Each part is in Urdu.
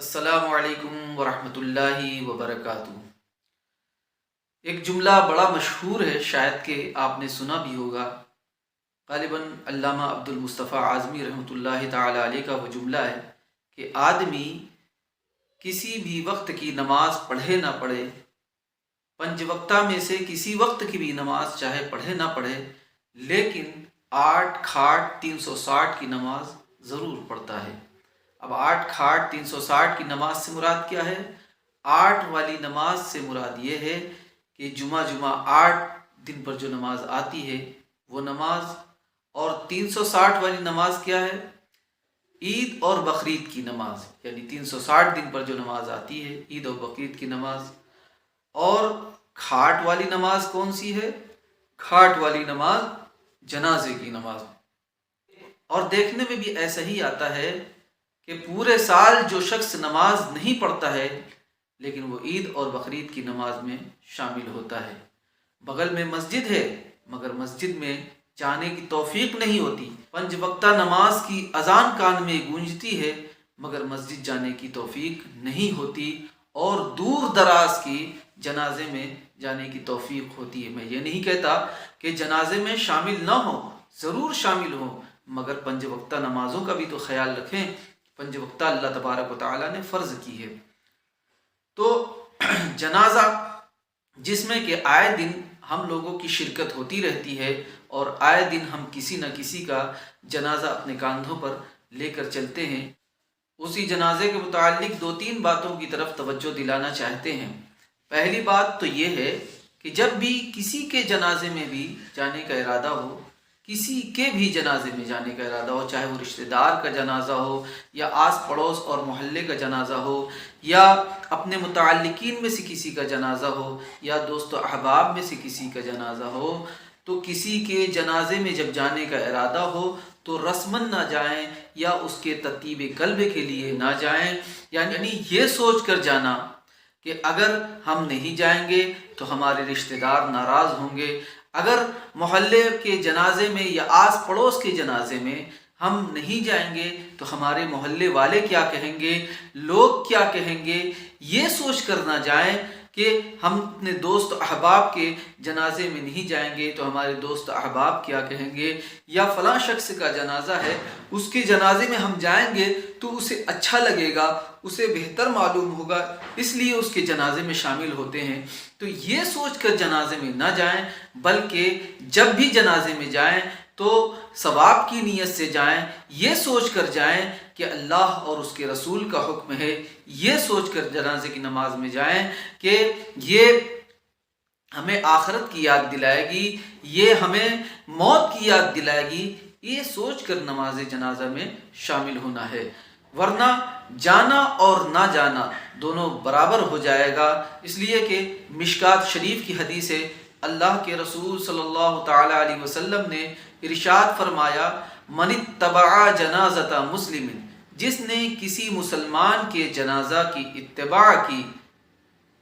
السلام علیکم ورحمۃ اللہ وبرکاتہ۔ ایک جملہ بڑا مشہور ہے، شاید کہ آپ نے سنا بھی ہوگا۔ غالباً علامہ عبد المصطفیٰ اعظمی رحمۃ اللہ تعالی علیہ کا وہ جملہ ہے کہ آدمی کسی بھی وقت کی نماز پڑھے نہ پڑھے، پنج وقتہ میں سے کسی وقت کی بھی نماز چاہے پڑھے نہ پڑھے، لیکن 8 کھاٹ 360 کی نماز ضرور پڑھتا ہے۔ اب 8 کھاٹ 360 کی نماز سے مراد کیا ہے؟ 8 والی نماز سے مراد یہ ہے کہ جمعہ 8 دن پر جو نماز آتی ہے وہ نماز، اور 360 والی نماز کیا ہے؟ عید اور بقرعید کی نماز، یعنی 360 دن پر جو نماز آتی ہے عید اور بقرعید کی نماز۔ اور کھاٹ والی نماز کون سی ہے؟ کھاٹ والی نماز جنازے کی نماز۔ اور دیکھنے میں بھی ایسا ہی آتا ہے کہ پورے سال جو شخص نماز نہیں پڑھتا ہے لیکن وہ عید اور بقرعید کی نماز میں شامل ہوتا ہے۔ بغل میں مسجد ہے مگر مسجد میں جانے کی توفیق نہیں ہوتی، پنج وقتہ نماز کی اذان کان میں گونجتی ہے مگر مسجد جانے کی توفیق نہیں ہوتی، اور دور دراز کی جنازے میں جانے کی توفیق ہوتی ہے۔ میں یہ نہیں کہتا کہ جنازے میں شامل نہ ہو، ضرور شامل ہو، مگر پنج وقتہ نمازوں کا بھی تو خیال رکھیں۔ پنج وقتہ اللہ تبارک و تعالیٰ نے فرض کی ہے۔ تو جنازہ جس میں کہ آئے دن ہم لوگوں کی شرکت ہوتی رہتی ہے، اور آئے دن ہم کسی نہ کسی کا جنازہ اپنے کاندھوں پر لے کر چلتے ہیں، اسی جنازے کے متعلق 2-3 باتوں کی طرف توجہ دلانا چاہتے ہیں۔ پہلی بات تو یہ ہے کہ جب بھی کسی کے جنازے میں بھی جانے کا ارادہ ہو، کسی کے بھی جنازے میں جانے کا ارادہ ہو، چاہے وہ رشتہ دار کا جنازہ ہو یا آس پڑوس اور محلے کا جنازہ ہو، یا اپنے متعلقین میں سے کسی کا جنازہ ہو، یا دوست و احباب میں سے کسی کا جنازہ ہو، تو کسی کے جنازے میں جب جانے کا ارادہ ہو تو رسماً نہ جائیں یا اس کے تطیب قلب کے لیے نہ جائیں، یعنی یہ سوچ کر جانا کہ اگر ہم نہیں جائیں گے تو ہمارے رشتہ دار ناراض ہوں گے، اگر محلے کے جنازے میں یا آس پڑوس کے جنازے میں ہم نہیں جائیں گے تو ہمارے محلے والے کیا کہیں گے، لوگ کیا کہیں گے، یہ سوچ کر نہ جائیں کہ ہم اپنے دوست احباب کے جنازے میں نہیں جائیں گے تو ہمارے دوست احباب کیا کہیں گے، یا فلاں شخص کا جنازہ ہے اس کے جنازے میں ہم جائیں گے تو اسے اچھا لگے گا، اسے بہتر معلوم ہوگا، اس لیے اس کے جنازے میں شامل ہوتے ہیں۔ تو یہ سوچ کر جنازے میں نہ جائیں، بلکہ جب بھی جنازے میں جائیں تو ثواب کی نیت سے جائیں، یہ سوچ کر جائیں کہ اللہ اور اس کے رسول کا حکم ہے، یہ سوچ کر جنازے کی نماز میں جائیں کہ یہ ہمیں آخرت کی یاد دلائے گی، یہ ہمیں موت کی یاد دلائے گی، یہ سوچ کر نماز جنازہ میں شامل ہونا ہے، ورنہ جانا اور نہ جانا دونوں برابر ہو جائے گا۔ اس لیے کہ مشکات شریف کی حدیث ہے، اللہ کے رسول صلی اللہ تعالی علیہ وسلم نے ارشاد فرمایا، من اتبع جنازۃ مسلم، جس نے کسی مسلمان کے جنازہ کی اتباع کی،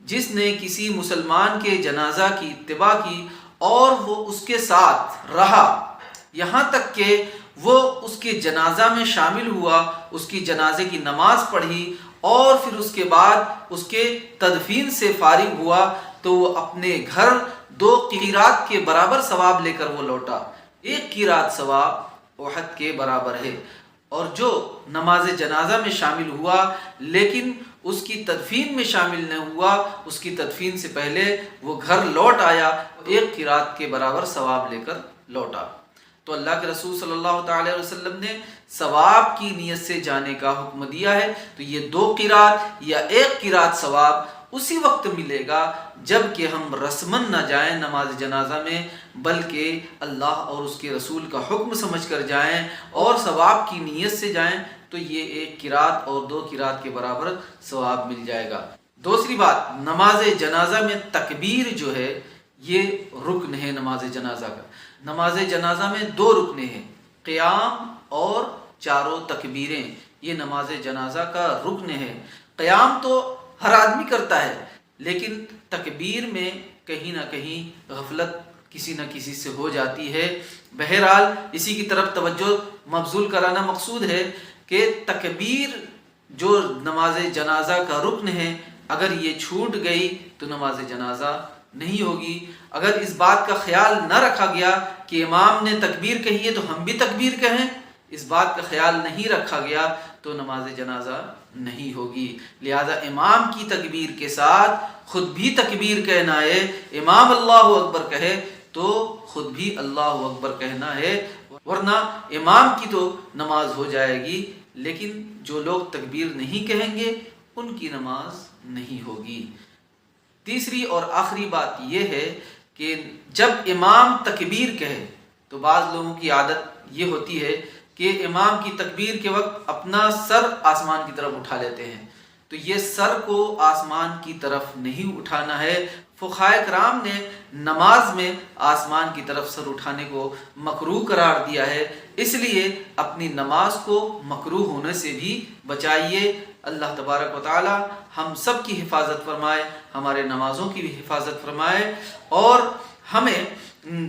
جس نے کسی مسلمان کے جنازہ کی اتباع کی اور وہ اس کے ساتھ رہا یہاں تک کہ وہ اس کے جنازہ میں شامل ہوا، اس کی جنازے کی نماز پڑھی اور پھر اس کے بعد اس کے تدفین سے فارغ ہوا، تو وہ اپنے گھر 2 قیرات کے برابر ثواب لے کر وہ لوٹا۔ 1 قیرات ثواب احد کے برابر ہے۔ اور جو نماز جنازہ میں شامل ہوا لیکن اس کی تدفین میں شامل نہ ہوا، اس کی تدفین سے پہلے وہ گھر لوٹ آیا، 1 قیرات کے برابر ثواب لے کر لوٹا۔ تو اللہ کے رسول صلی اللہ تعالی علیہ وسلم نے ثواب کی نیت سے جانے کا حکم دیا ہے، تو یہ 2 قیرات یا 1 قیرات ثواب اسی وقت ملے گا جب کہ ہم رسماً نہ جائیں نماز جنازہ میں، بلکہ اللہ اور اس کے رسول کا حکم سمجھ کر جائیں اور ثواب کی نیت سے جائیں، تو یہ 1 قیرات اور 2 قیرات کے برابر ثواب مل جائے گا۔ دوسری بات، نماز جنازہ میں تکبیر جو ہے یہ رکن ہے نماز جنازہ کا۔ نماز جنازہ میں 2 رکن ہیں، قیام اور 4 تکبیریں، یہ نماز جنازہ کا رکن ہے۔ قیام تو ہر آدمی کرتا ہے، لیکن تکبیر میں کہیں نہ کہیں غفلت کسی نہ کسی سے ہو جاتی ہے۔ بہرحال اسی کی طرف توجہ مبذول کرانا مقصود ہے کہ تکبیر جو نماز جنازہ کا رکن ہے اگر یہ چھوٹ گئی تو نماز جنازہ نہیں ہوگی۔ اگر اس بات کا خیال نہ رکھا گیا کہ امام نے تکبیر کہی ہے تو ہم بھی تکبیر کہیں، اس بات کا خیال نہیں رکھا گیا تو نماز جنازہ نہیں ہوگی۔ لہذا امام کی تکبیر کے ساتھ خود بھی تکبیر کہنا ہے، امام اللہ اکبر کہے تو خود بھی اللہ اکبر کہنا ہے، ورنہ امام کی تو نماز ہو جائے گی لیکن جو لوگ تکبیر نہیں کہیں گے ان کی نماز نہیں ہوگی۔ تیسری اور آخری بات یہ ہے کہ جب امام تکبیر کہے تو بعض لوگوں کی عادت یہ ہوتی ہے کہ امام کی تکبیر کے وقت اپنا سر آسمان کی طرف اٹھا لیتے ہیں، تو یہ سر کو آسمان کی طرف نہیں اٹھانا ہے۔ فقہائے کرام نے نماز میں آسمان کی طرف سر اٹھانے کو مکروہ قرار دیا ہے، اس لیے اپنی نماز کو مکروہ ہونے سے بھی بچائیے۔ اللہ تبارک و تعالی ہم سب کی حفاظت فرمائے، ہمارے نمازوں کی بھی حفاظت فرمائے اور ہمیں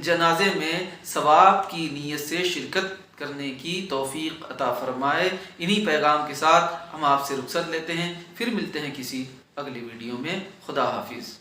جنازے میں ثواب کی نیت سے شرکت کرنے کی توفیق عطا فرمائے۔ انہی پیغام کے ساتھ ہم آپ سے رخصت لیتے ہیں، پھر ملتے ہیں کسی اگلی ویڈیو میں۔ خدا حافظ۔